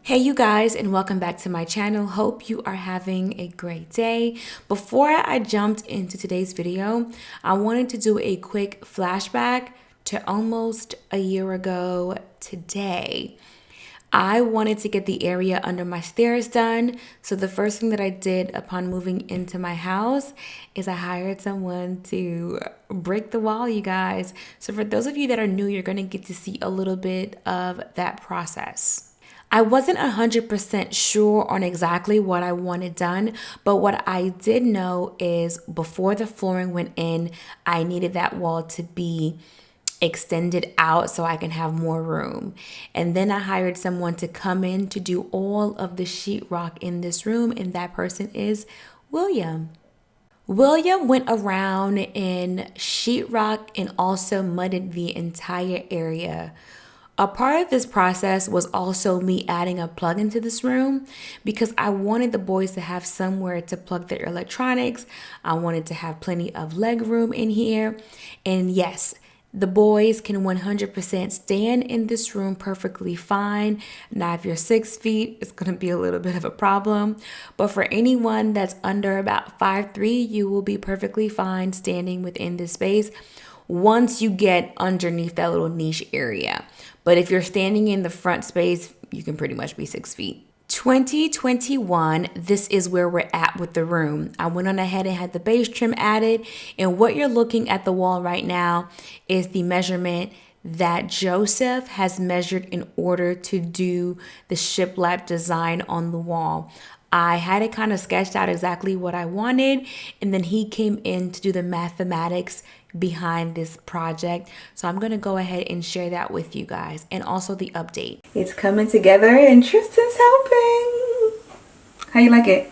Hey you guys, and welcome back to my channel. Hope you are having a great day. Before I jumped into today's video, I wanted to do a quick flashback to almost a year ago today. I wanted to get the area under my stairs done. So the first thing that I did upon moving into my house is I hired someone to break the wall, you guys. So for those of you that are new, you're going to get to see a little bit of that process. I wasn't 100% sure on exactly what I wanted done, but what I did know is before the flooring went in, I needed that wall to be extended out so I can have more room. And then I hired someone to come in to do all of the sheetrock in this room, and that person is William. William went around in sheetrock and also mudded the entire area. A part of this process was also me adding a plug into this room because I wanted the boys to have somewhere to plug their electronics. I wanted to have plenty of leg room in here. And yes, the boys can 100% stand in this room perfectly fine. Now, if you're 6 feet, it's going to be a little bit of a problem. But for anyone that's under about 5'3", you will be perfectly fine standing within this space once you get underneath that little niche area. But if you're standing in the front space, you can pretty much be 6 feet. 2021, this is where we're at with the room. I went on ahead and had the base trim added. And what you're looking at the wall right now is the measurement that Joseph has measured in order to do the shiplap design on the wall. I had it kind of sketched out exactly what I wanted, and then he came in to do the mathematics behind this project. So I'm going to go ahead and share that with you guys, and also the update. It's coming together and Tristan's helping. How you like it?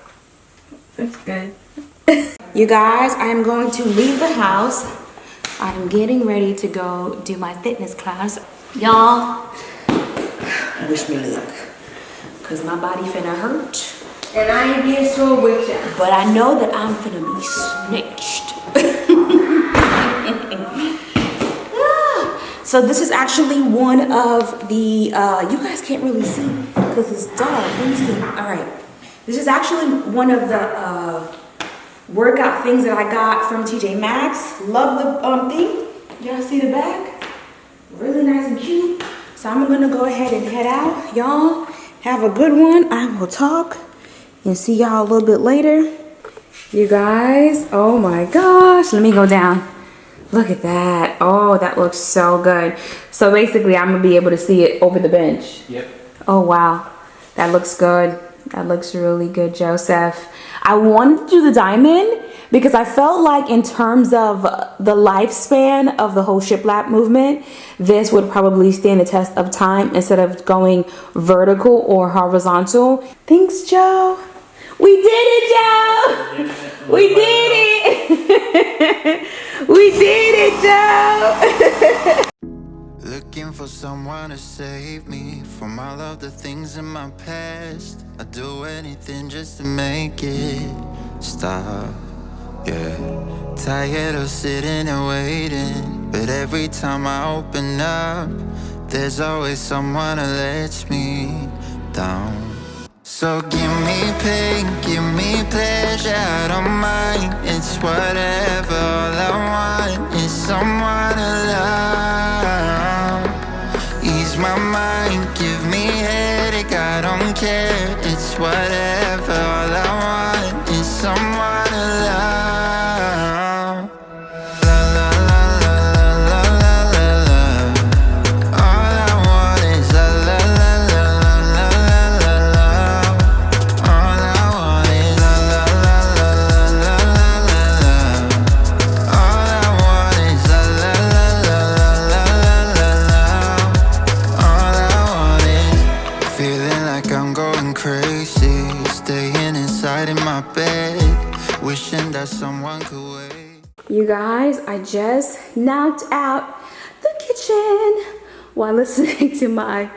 It's good. You guys, I am going to leave the house. I'm getting ready to go do my fitness class. Y'all, wish me luck, because my body finna hurt. And I ain't being sure with you. But I know that I'm finna be snitched. So this is actually one of the, you guys can't really see because it's dark. Let me see. All right. This is actually one of the workout things that I got from TJ Maxx. Love the thing. Y'all see the back? Really nice and cute. So I'm gonna go ahead and head out. Y'all have a good one. I will talk and see y'all a little bit later. You guys, oh my gosh, let me go down. Look at that. Oh, that looks so good. So basically I'm gonna be able to see it over the bench. Yep. Oh wow, that looks good. That looks really good, Joseph. I wanted to do the diamond because I felt like in terms of the lifespan of the whole shiplap movement, this would probably stand the test of time instead of going vertical or horizontal. Thanks, Joe. We did it, Joe. We did it. We did it, Joe. Looking for someone to save me from all of the things in my past. I'd do anything just to make it stop. Yeah, tired of sitting and waiting, but every time I open up, there's always someone that lets me down. So give me pain, give me pleasure, I don't mind. It's whatever, all I want is someone to love. Ease my mind, give me headache, I don't care. It's whatever, all I want is someone to love. Someone could wait. You guys, I just knocked out the kitchen while listening to my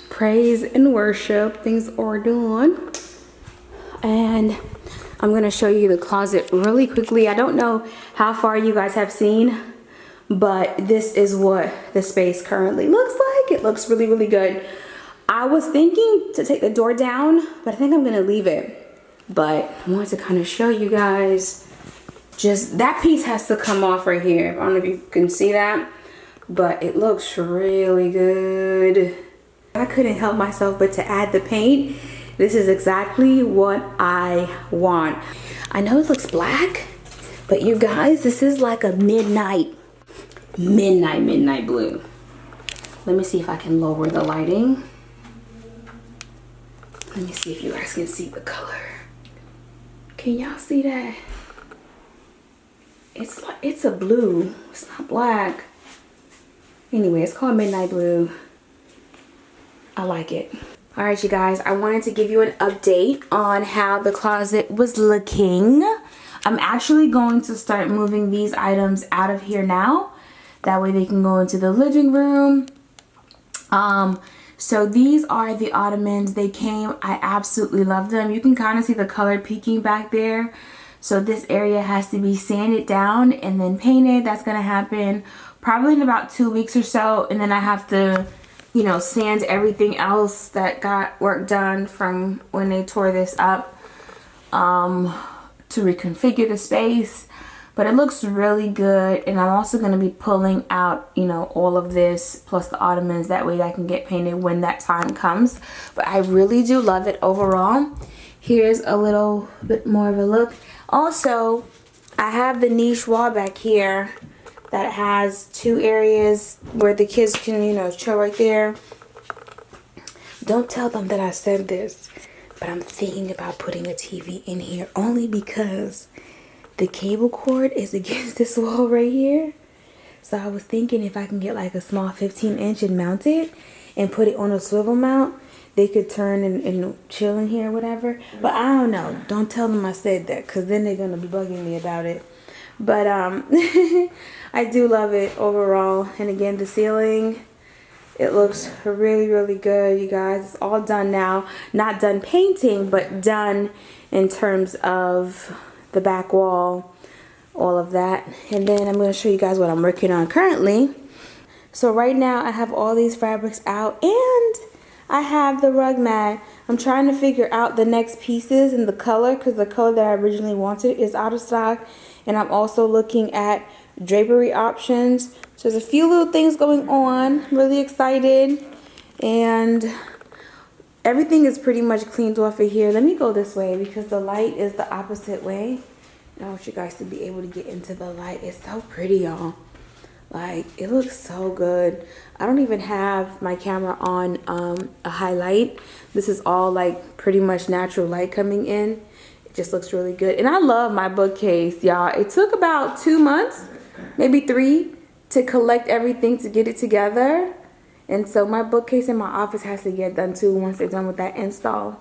praise and worship. Things are done. And I'm going to show you the closet really quickly. I don't know how far you guys have seen, but this is what the space currently looks like. It looks really, really good. I was thinking to take the door down, but I think I'm gonna leave it. But I wanted to kind of show you guys, just that piece has to come off right here. I don't know if you can see that, but it looks really good. I couldn't help myself but to add the paint. This is exactly what I want. I know it looks black, but you guys, this is like a midnight blue. Let me see if I can lower the lighting. Let me see if you guys can see the color. Can y'all see that? It's a blue. It's not black. Anyway, it's called midnight blue. I like it. All right, you guys, I wanted to give you an update on how the closet was looking. I'm actually going to start moving these items out of here now. That way they can go into the living room. So these are the Ottomans. They came, I absolutely love them. You can kind of see the color peeking back there. So this area has to be sanded down and then painted. That's gonna happen probably in about 2 weeks or so. And then I have to, you know, sand everything else that got work done from when they tore this up to reconfigure the space. But it looks really good, and I'm also going to be pulling out, you know, all of this plus the Ottomans. That way I can get painted when that time comes. But I really do love it overall. Here's a little bit more of a look. Also, I have the niche wall back here that has 2 areas where the kids can, you know, chill right there. Don't tell them that I said this, but I'm thinking about putting a TV in here only because the cable cord is against this wall right here. So I was thinking if I can get like a small 15-inch and mount it and put it on a swivel mount, they could turn and chill in here or whatever. But I don't know. Don't tell them I said that, because then they're going to be bugging me about it. But I do love it overall. And again, the ceiling, it looks really, really good, you guys. It's all done now. Not done painting, but done in terms of the back wall, all of that. And then I'm going to show you guys what I'm working on currently. So right now I have all these fabrics out, and I have the rug mat. I'm trying to figure out the next pieces and the color, because the color that I originally wanted is out of stock. And I'm also looking at drapery options. So there's a few little things going on. I'm really excited. And everything is pretty much cleaned off of here. Let me go this way because the light is the opposite way. I want you guys to be able to get into the light. It's so pretty, y'all. Like, it looks so good. I don't even have my camera on a highlight. This is all like pretty much natural light coming in. It just looks really good. And I love my bookcase, y'all. It took about 2 months, maybe 3, to collect everything to get it together. And so my bookcase in my office has to get done too once they're done with that install.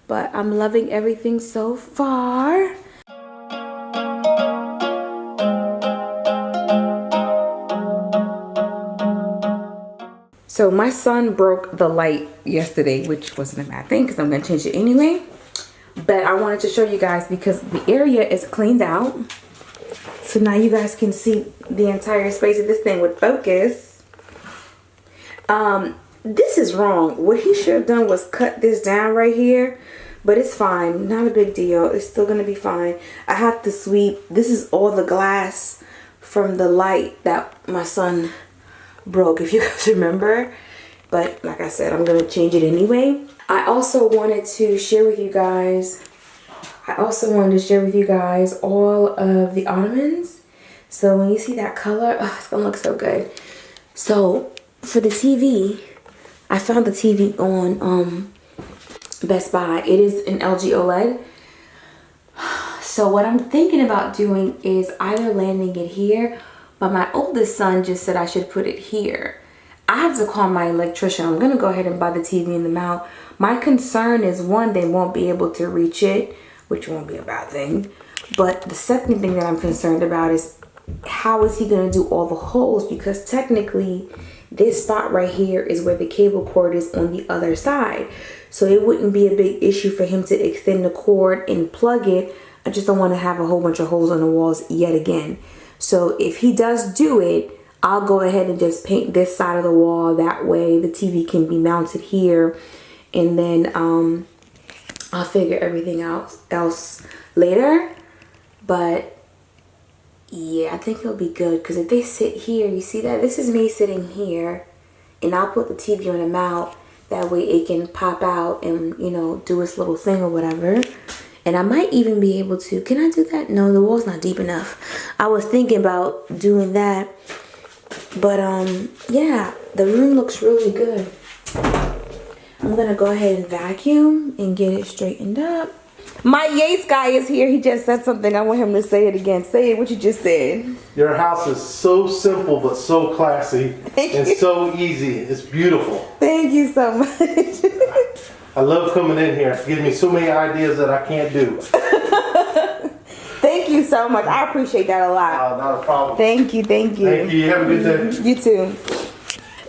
But I'm loving everything so far. So my son broke the light yesterday, which wasn't a bad thing because I'm going to change it anyway. But I wanted to show you guys because the area is cleaned out. So now you guys can see the entire space. If this thing would focus. This is wrong. What he should have done was cut this down right here. But it's fine. Not a big deal. It's still going to be fine. I have to sweep. This is all the glass from the light that my son broke, if you guys remember. But like I said, I'm going to change it anyway. I also wanted to share with you guys all of the Ottomans. So when you see that color, oh, it's going to look so good. So for the TV, I found the TV on Best Buy. It is an LG OLED. So what I'm thinking about doing is either landing it here, but my oldest son just said I should put it here. I have to call my electrician. I'm going to go ahead and buy the TV in the mount. My concern is, one, they won't be able to reach it, which won't be a bad thing. But the second thing that I'm concerned about is how is he going to do all the holes? Because technically this spot right here is where the cable cord is on the other side. So it wouldn't be a big issue for him to extend the cord and plug it. I just don't want to have a whole bunch of holes on the walls yet again. So if he does do it, I'll go ahead and just paint this side of the wall. That way the TV can be mounted here. And then I'll figure everything else later. But yeah, I think it'll be good. Because if they sit here, you see that? This is me sitting here. And I'll put the TV on a mount. That way it can pop out and, you know, do its little thing or whatever. And I might even be able to, can I do that? No, the wall's not deep enough. I was thinking about doing that. But yeah, the room looks really good. I'm gonna go ahead and vacuum and get it straightened up. My Yates guy is here. He just said something. I want him to say it again. Say it, what you just said. Your house is so simple but so classy and so easy. It's beautiful. Thank you so much. I love coming in here. It gives me so many ideas that I can't do. Thank you so much. I appreciate that a lot. Not a problem. Thank you, thank you. Thank you. Have a good day. You too.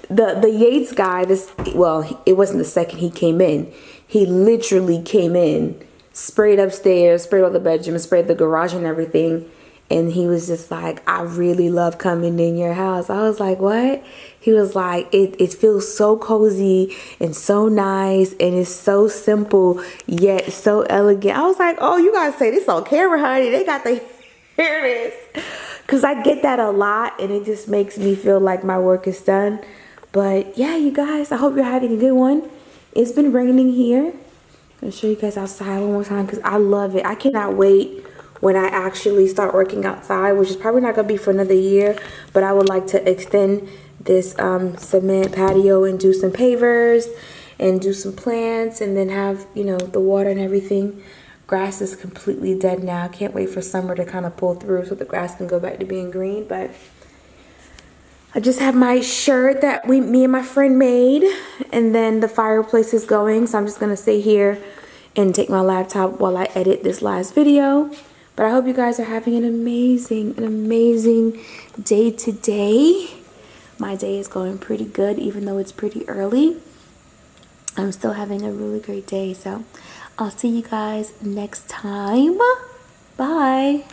The Yates guy, well, it wasn't the second he came in. He literally came in, sprayed upstairs, sprayed all the bedroom, sprayed the garage and everything. And he was just like, I really love coming in your house. I was like, what? He was like, it feels so cozy and so nice. And it's so simple, yet so elegant. I was like, oh, you gotta say this on camera, honey. They got to hear this. Because I get that a lot. And it just makes me feel like my work is done. But yeah, you guys, I hope you're having a good one. It's been raining here. I'm going to show you guys outside one more time because I love it. I cannot wait when I actually start working outside, which is probably not going to be for another year. But I would like to extend this cement patio and do some pavers and do some plants and then have, you know, the water and everything. Grass is completely dead now. I can't wait for summer to kind of pull through so the grass can go back to being green. But I just have my shirt that me and my friend made, and then the fireplace is going. So I'm just going to stay here and take my laptop while I edit this last video. But I hope you guys are having an amazing day today. My day is going pretty good, even though it's pretty early. I'm still having a really great day. So I'll see you guys next time. Bye.